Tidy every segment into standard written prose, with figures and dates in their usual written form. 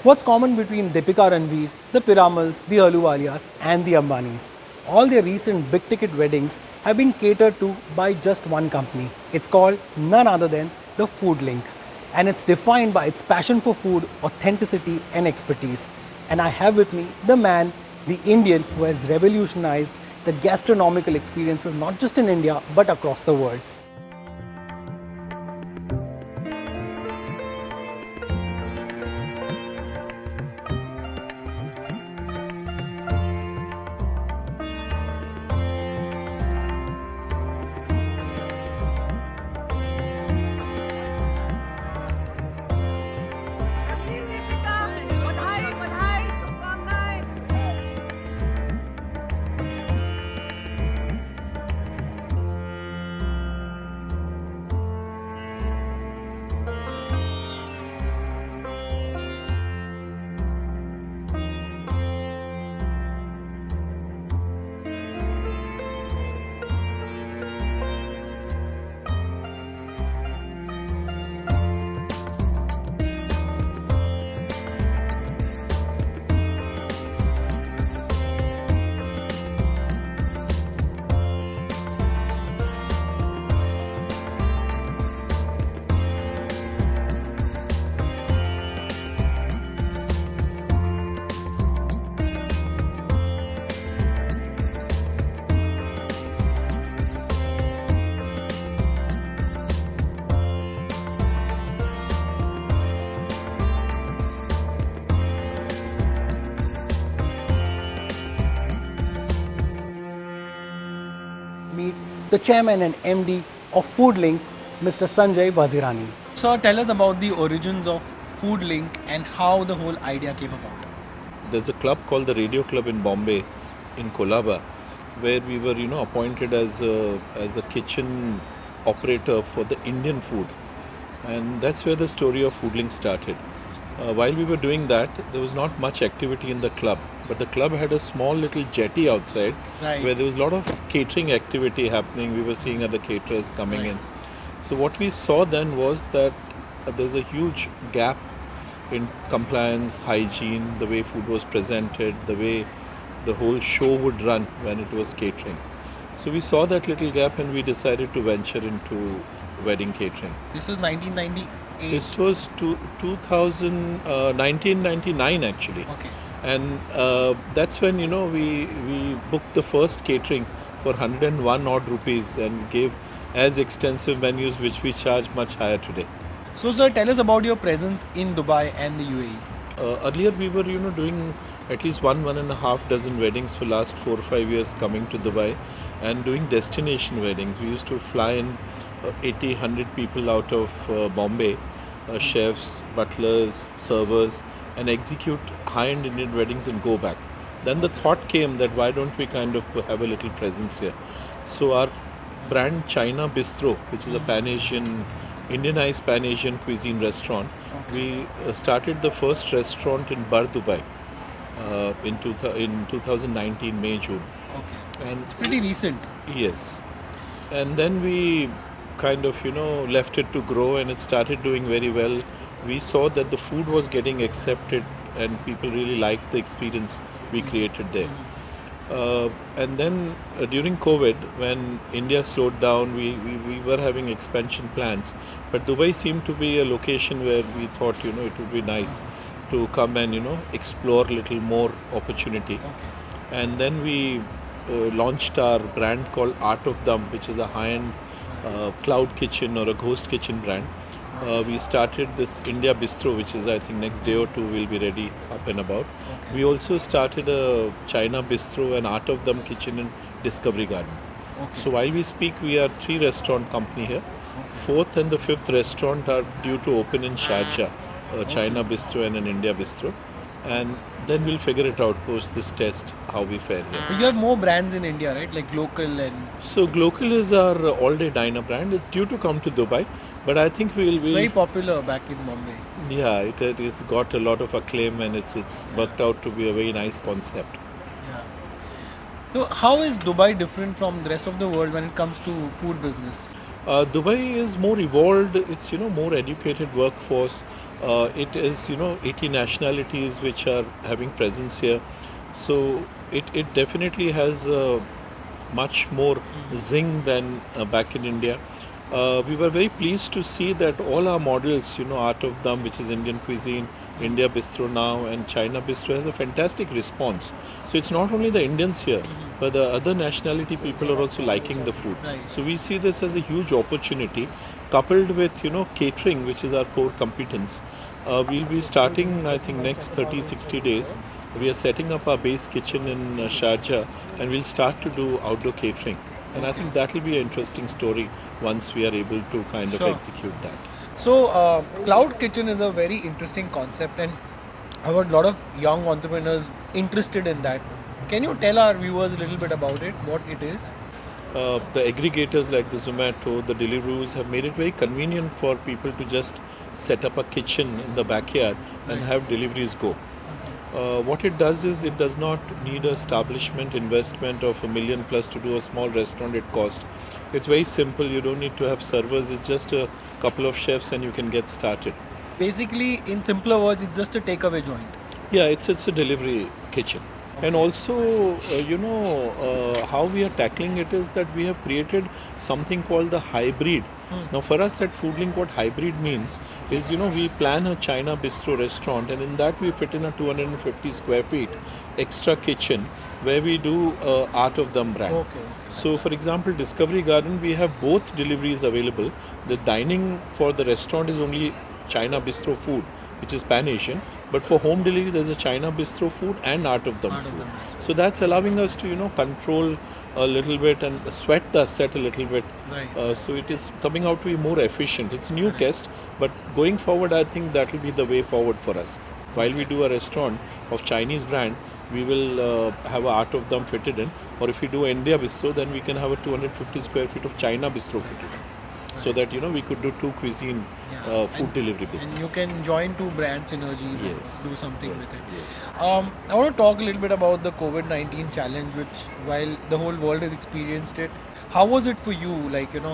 What's common between Deepika-Ranveer, the Piramals, the Ahluwalias, and the Ambanis? All their recent big ticket weddings have been catered to by just one company. It's called none other than the FOODLINK. And it's defined by its passion for food, authenticity, and expertise. And I have with me the man, the Indian who has revolutionized the gastronomical experiences not just in India but across the world. बधाई बधाई शुभकामनाएं। Meet the chairman and MD of FoodLink, Mr. Sanjay Vazirani. Sir, tell us about the origins of FoodLink and how the whole idea came about. There's a club called the Radio Club in Bombay, in Kolaba, where we were, appointed as a kitchen operator for the Indian food, and that's where the story of FoodLink started. While we were doing that, there was not much activity in the club, but the club had a small little jetty outside, Right. where there was a lot of catering activity happening. We were seeing other caterers coming Right. in. So what we saw then was that there's a huge gap in compliance, hygiene, the way food was presented, the way the whole show would run when it was catering. So we saw that little gap and we decided to venture into wedding catering. This was 1998. This was 1999 actually. Okay. And that's when we booked the first catering for 101 odd rupees and gave as extensive menus which we charge much higher today. So, sir, tell us about your presence in Dubai and the UAE. Earlier we were doing at least one and a half dozen weddings for last 4 or 5 years, coming to Dubai and doing destination weddings. We used to fly in 80, 100 people out of Bombay, chefs, butlers, servers, and execute high-end Indian weddings and go back. Then the thought came that why don't we kind of have a little presence here. So our brand China Bistro, which is a Pan-Asian, Indianized Pan-Asian cuisine restaurant, we started the first restaurant in Bar, Dubai in 2019, May, June. Okay. And It's pretty recent. yes, and then we kind of left it to grow and it started doing very well. We saw that the food was getting accepted and people really liked the experience we created there. And then during COVID, when India slowed down, we were having expansion plans, but Dubai seemed to be a location where we thought it would be nice to come and explore a little more opportunity. And then we launched our brand called Art of Dum, which is a high-end cloud kitchen or a ghost kitchen brand. We started this India Bistro, which is I think next day or two will be ready, up and about. We also started a China Bistro and Art of Dum kitchen in Discovery Garden. So while we speak, we are 3 restaurant company here. 4th and the 5th restaurant are due to open in Sharjah, a China Bistro and an India Bistro. And then we'll figure it out post this test how we fare here. So you have more brands in India, right? Like local and So Glocal is our all-day diner brand. It's due to come to Dubai, but I think it's very popular back in Bombay. yeah, it has got a lot of acclaim and it's worked out to be a very nice concept. Yeah. So how is Dubai different from the rest of the world when it comes to food business? Dubai is more evolved. It's more educated workforce, It is 80 nationalities which are having presence here. So it definitely has much more zing than back in India. We were very pleased to see that all our models, Art of Dum, which is Indian cuisine, India Bistro now, and China Bistro has a fantastic response. So it's not only the Indians here, but the other nationality people are also liking the food. Right. So we see this as a huge opportunity, coupled with catering, which is our core competence. We'll be starting, I think, next 30-60 days. We are setting up our base kitchen in Sharjah, and we'll start to do outdoor catering. And I think that will be an interesting story once we are able to kind of Sure. execute that. So, cloud kitchen is a very interesting concept, and I've got a lot of young entrepreneurs interested in that. Can you tell our viewers a little bit about it, what it is? The aggregators like the Zomato, the Deliveroos have made it very convenient for people to just set up a kitchen in the backyard and have deliveries go. What it does is it does not need an establishment investment of $1 million plus to do a small restaurant at cost. It's very simple. You don't need to have servers. It's just a couple of chefs and you can get started. Basically, in simpler words, it's just a takeaway joint. Yeah, it's a delivery kitchen. And also, how we are tackling it is that we have created something called the hybrid. Now, for us at FoodLink, what hybrid means is, we plan a China bistro restaurant, and in that we fit in a 250 square feet extra kitchen where we do Art of Dum brand. Okay. So, for example, Discovery Garden, we have both deliveries available. The dining for the restaurant is only China bistro food, which is Pan Asian. But for home delivery, there's a China bistro food and Art of Dum food. So that's allowing us to, control a little bit and sweat the set a little bit. Right. So it is coming out to be more efficient. It's a new test, but going forward, I think that will be the way forward for us. While we do a restaurant of Chinese brand, we will have a Art of Dum fitted in. Or if we do India bistro, then we can have a 250 square feet of China bistro fitted in. So that we could do two cuisine food delivery business. And you can join two brand synergies Yes. and do something Yes, with it. yes. I want to talk a little bit about the COVID-19 challenge, which while the whole world has experienced it, how was it for you?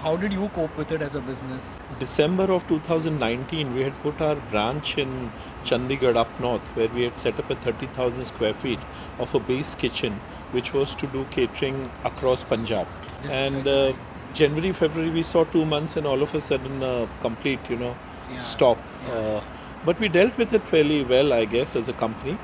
How did you cope with it as a business? December of 2019, we had put our branch in Chandigarh up north, where we had set up a 30,000 square feet of a base kitchen, which was to do catering across Punjab. And January, February, we saw 2 months, and all of a sudden, complete, stop. But we dealt with it fairly well, I guess, as a company.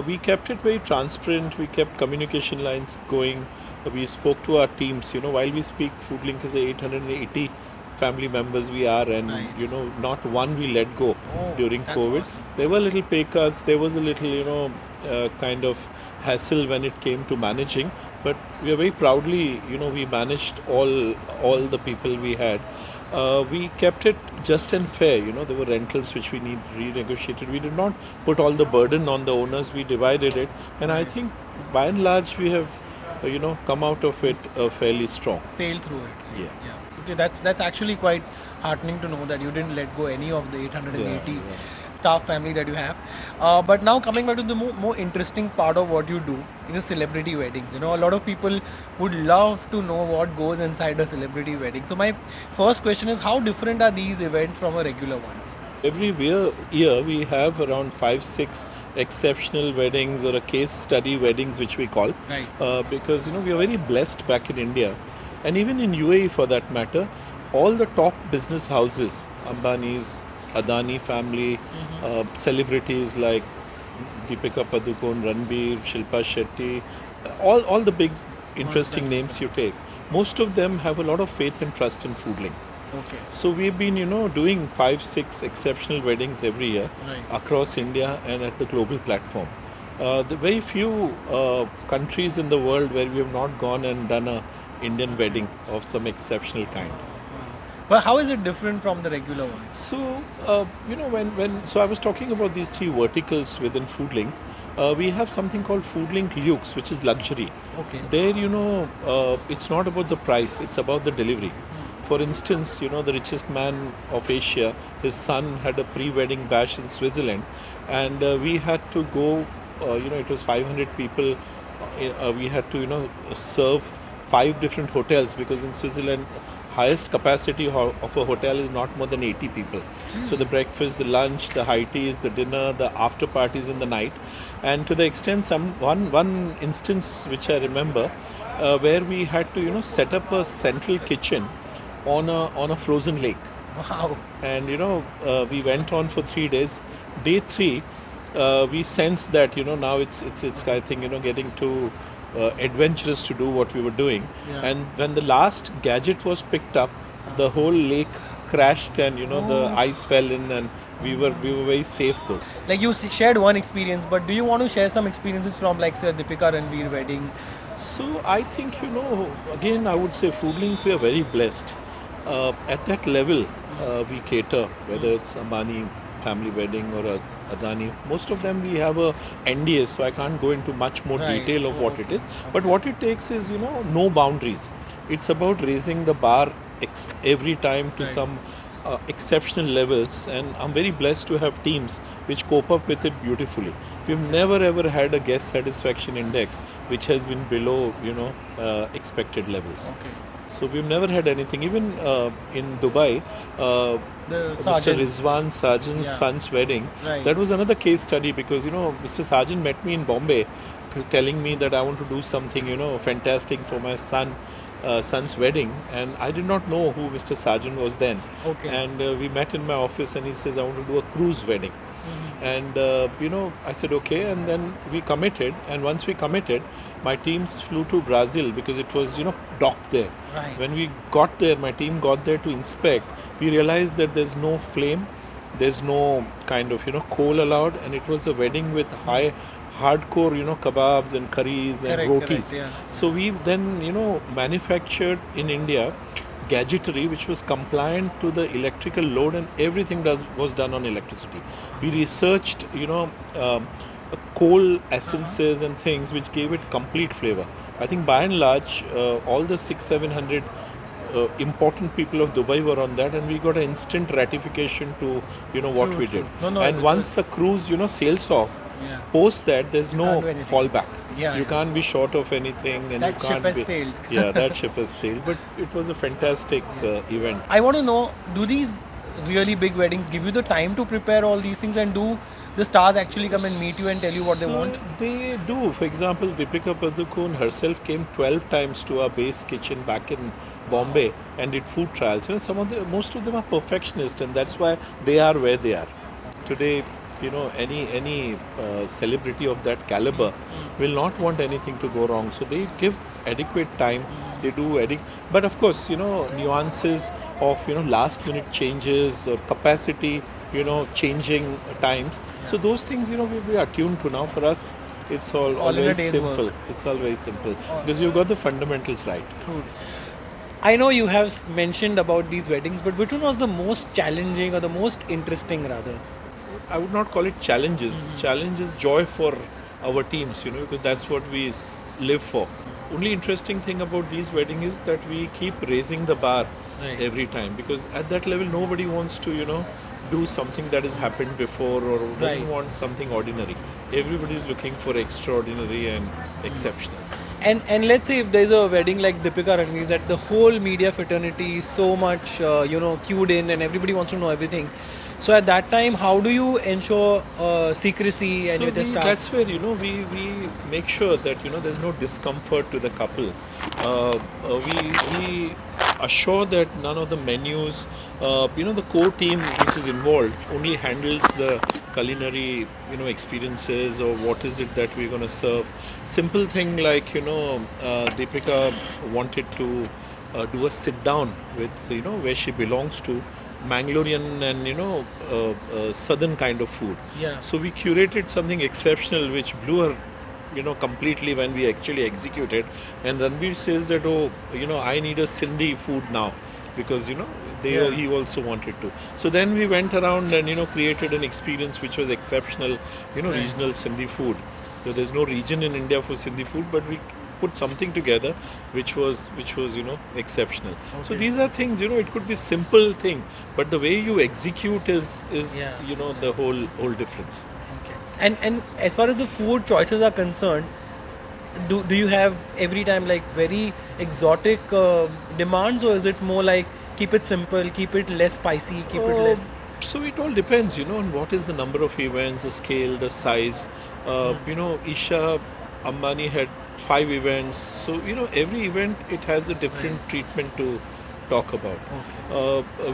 We kept it very transparent. We kept communication lines going. We spoke to our teams. While we speak, FoodLink is 880 family members we are, and Right. not one we let go during that's COVID. awesome. There were little pay cuts. There was a little, kind of hassle when it came to managing. But we are very proudly, we managed all the people we had. We kept it just and fair. There were rentals which we need renegotiated. We did not put all the burden on the owners. We divided it, and I think by and large we have, come out of it fairly strong. Sail through it. Yeah. Okay, that's actually quite heartening to know that you didn't let go any of the 880 Yeah. staff family that you have. But now coming back to the more interesting part of what you do is the celebrity weddings. A lot of people would love to know what goes inside a celebrity wedding. So my first question is, how different are these events from a regular ones? Every year we have around 5-6 exceptional weddings or a case study weddings, which we call. Right. Because we are very blessed back in India, and even in UAE for that matter, all the top business houses, Ambanis, Adani family, celebrities like Deepika Padukone, Ranveer, Shilpa Shetty, all the big interesting names you take, most of them have a lot of faith and trust in FoodLink. Okay. So we've been, doing 5-6 exceptional weddings every year Right. across India and at the global platform. The very few countries in the world where we have not gone and done a Indian wedding of some exceptional kind. But how is it different from the regular ones? So, so I was talking about these three verticals within FoodLink. We have something called FoodLink Luxe, which is luxury. Okay. There, it's not about the price, it's about the delivery. For instance, the richest man of Asia, his son had a pre-wedding bash in Switzerland, and we had to go, it was 500 people, we had to, serve 5 different hotels, because in Switzerland, highest capacity of a hotel is not more than 80 people. So the breakfast, the lunch, the high teas, the dinner, the after parties in the night, and to the extent one instance which I remember, where we had to set up a central kitchen on a frozen lake. Wow. And we went on for 3 days. Day 3, we sensed that now it's I think getting too adventurous to do what we were doing. Yeah. And when the last gadget was picked up, the whole lake crashed, and the ice fell in, and we were very safe though. Like you shared one experience, but do you want to share some experiences from like say a Deepika-Ranveer wedding? So I think again I would say FOODLINK, we are very blessed. At that level, we cater, whether it's Ambani family wedding or a Adani. Most of them we have a NDA, so I can't go into much more Right. detail of what it is. But what it takes is no boundaries. It's about raising the bar every time to Right. some exceptional levels, and I'm very blessed to have teams which cope up with it beautifully. We've never ever had a guest satisfaction index which has been below expected levels. Okay. So we've never had anything. Even in Dubai, The Mr. sergeant. Rizwan Sarjan's Yeah. son's wedding, Right. that was another case study, because Mr. Sarjan met me in Bombay, telling me that I want to do something fantastic for my son's wedding, and I did not know who Mr. Sarjan was then. Okay. And we met in my office, and he says, I want to do a cruise wedding. And I said okay, and then we committed. And once we committed, my teams flew to Brazil because it was docked there. Right. When we got there, my team got there to inspect. We realized that there's no flame, there's no kind of coal allowed, and it was a wedding with hardcore kebabs and curries and Correct, rotis. correct, yeah. So we then manufactured in India gadgetry which was compliant to the electrical load, and everything was done on electricity. We researched coal essences and things which gave it complete flavor. I think by and large all the 600-700 important people of Dubai were on that, and we got an instant ratification to what True, we true. did. No, And it once a cruise sails off, Yeah. post that there's no can't do anything. fallback. Yeah, You yeah. can't be short of anything, and That you ship can't has be, sailed. Yeah, that ship has sailed. But it was a fantastic event. I want to know, do these really big weddings give you the time to prepare all these things, and do the stars actually come and meet you and tell you what they So want? they do. For example, Deepika Padukone herself came 12 times to our base kitchen back in Bombay and did food trials. Most of them are perfectionists, and that's why they are where they are today. Any celebrity of that caliber will not want anything to go wrong. So they give adequate time. They do but of course, nuances of last minute changes or capacity, changing times. So those things, we are tuned to now. For us, it's all in a always day's simple. work. It's all very simple because we've got the fundamentals right. True. I know you have mentioned about these weddings, but which one was the most challenging or the most interesting rather? I would not call it challenges. Challenges, joy for our teams, because that's what we live for. Only interesting thing about these weddings is that we keep raising the bar Right. every time, because at that level nobody wants to, do something that has happened before, or doesn't Right. want something ordinary. Everybody is looking for extraordinary and exceptional. And let's say if there's a wedding like Deepika-Ranveer, that the whole media fraternity is so much queued in and everybody wants to know everything. So at that time, how do you ensure secrecy and with the staff? That's where we make sure that there's no discomfort to the couple. We assure that none of the menus, the core team which is involved only handles the culinary experiences, or what is it that we're going to serve. Simple thing like Deepika wanted to do a sit down with where she belongs to, Mangalorean and southern kind of food. Yeah. So we curated something exceptional which blew her completely when we actually executed. And Ranveer says that I need a Sindhi food now, because he also wanted to. So then we went around and created an experience which was exceptional, regional Sindhi food. So there's no region in India for Sindhi food, but we put something together which was exceptional. So these are things, it could be simple thing, but the way you execute is the whole difference. Okay. And as far as the food choices are concerned, do you have every time like very exotic demands, or is it more like keep it simple, keep it less spicy, keep it less? So it all depends, on what is the number of events, the scale, the size. Isha Ambani had 5 events. So, every event, it has a different treatment to talk about.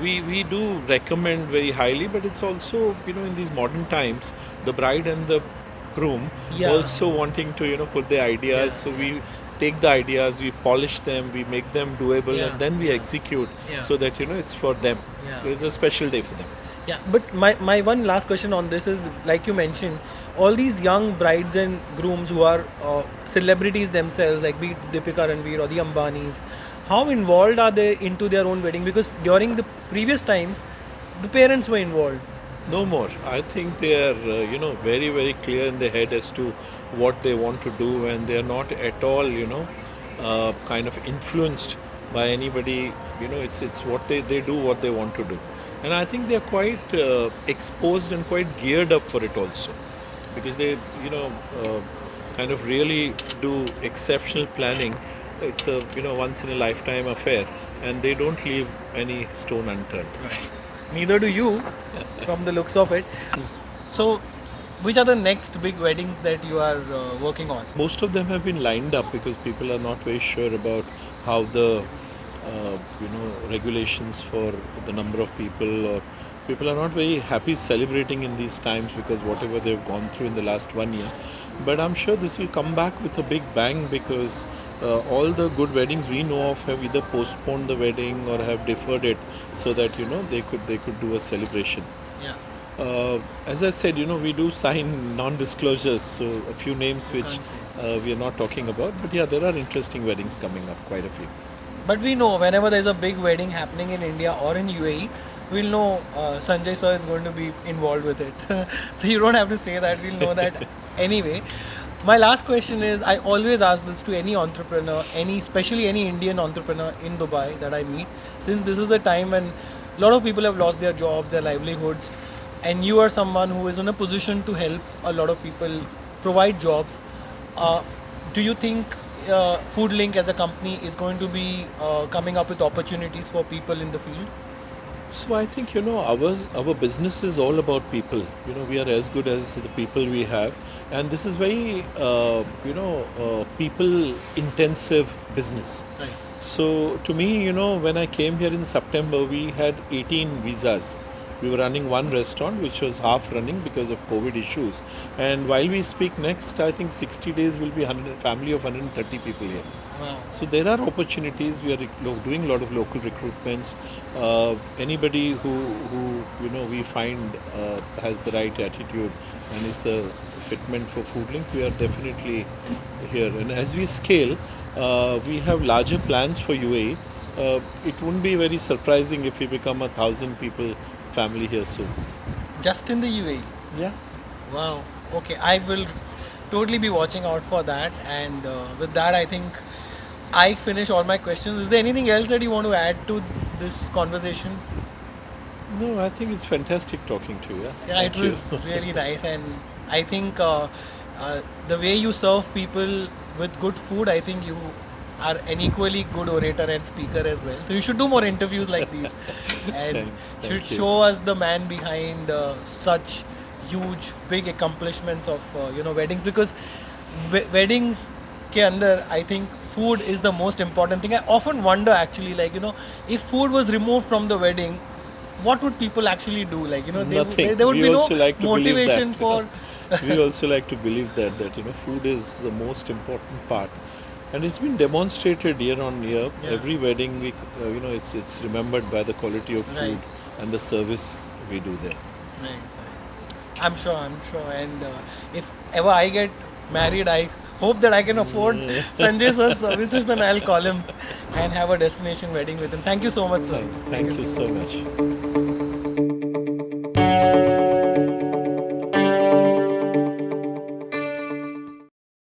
We do recommend very highly, but it's also, in these modern times, the bride and the groom Yeah. also wanting to, put their ideas. So we take the ideas, we polish them, we make them doable, Yeah. and then we execute Yeah. so that, it's for them. Yeah. It's a special day for them. Yeah, but my one last question on this is, like you mentioned, all these young brides and grooms who are celebrities themselves, like be it Deepika-Ranveer or the Ambanis, how involved are they into their own wedding? Because during the previous times, the parents were involved. No more. I think they are, very, very clear in their head as to what they want to do, and they are not at all, kind of influenced by anybody. It's what they do what they want to do, and I think they are quite exposed and quite geared up for it also, because they, kind of really do exceptional planning. It's a, once in a lifetime affair, and they don't leave any stone unturned. Neither do you, from the looks of it. So, which are the next big weddings that you are working on? Most of them have been lined up because people are not very sure about how the regulations for the number of people, or people are not very happy celebrating in these times because whatever they've gone through in the last 1 year. But I'm sure this will come back with a big bang, because all the good weddings we know of have either postponed the wedding or have deferred it so that they could do a celebration. Yeah. As I said, we do sign non-disclosures, so a few names which we are not talking about. But yeah, there are interesting weddings coming up, quite a few. But we know whenever there's a big wedding happening in India or in UAE, we'll know Sanjay sir is going to be involved with it. So you don't have to say that, we'll know that anyway. My last question is, I always ask this to any entrepreneur, especially any Indian entrepreneur in Dubai that I meet, since this is a time when a lot of people have lost their jobs, their livelihoods, and you are someone who is in a position to help a lot of people provide jobs. Do you think FOODLINK as a company is going to be coming up with opportunities for people in the field? So I think our business is all about people. We are as good as the people we have, and this is very people intensive business. Right. So to me, when I came here in September, we had 18 visas. We were running one restaurant which was half running because of COVID issues, and while we speak next, I think 60 days will be 100 family of 130 people here. Wow. So there are opportunities. We are doing a lot of local recruitments. Anybody who we find has the right attitude and is a fitment for FOODLINK, we are definitely here. And as we scale, we have larger plans for UAE. It wouldn't be very surprising if we become 1,000 people family here soon. Just in the UAE? Yeah. Wow. Okay, I will totally be watching out for that. And with that, I think I finish all my questions. Is there anything else that you want to add to this conversation? No, I think it's fantastic talking to you. Yeah, Thank it was really nice, and I think the way you serve people with good food, I think you are an equally good orator and speaker as well. So you should do more interviews like these, and Thanks, should thank you. show us the man behind such huge, big accomplishments of weddings. Because weddings ke andar, I think food is the most important thing. I often wonder actually, if food was removed from the wedding, what would people actually do? Nothing. There would We be no also like to believe motivation that. for. We also like to believe that food is the most important part, and it's been demonstrated year on year. Yeah. Every wedding, we it's remembered by the quality of food Right. and the service we do there. Right. I'm sure. And if ever I get married, I hope that I can afford Sanjay sir's services, then I'll call him and have a destination wedding with him. Thank you so much, sir. Thanks. Thank you so much.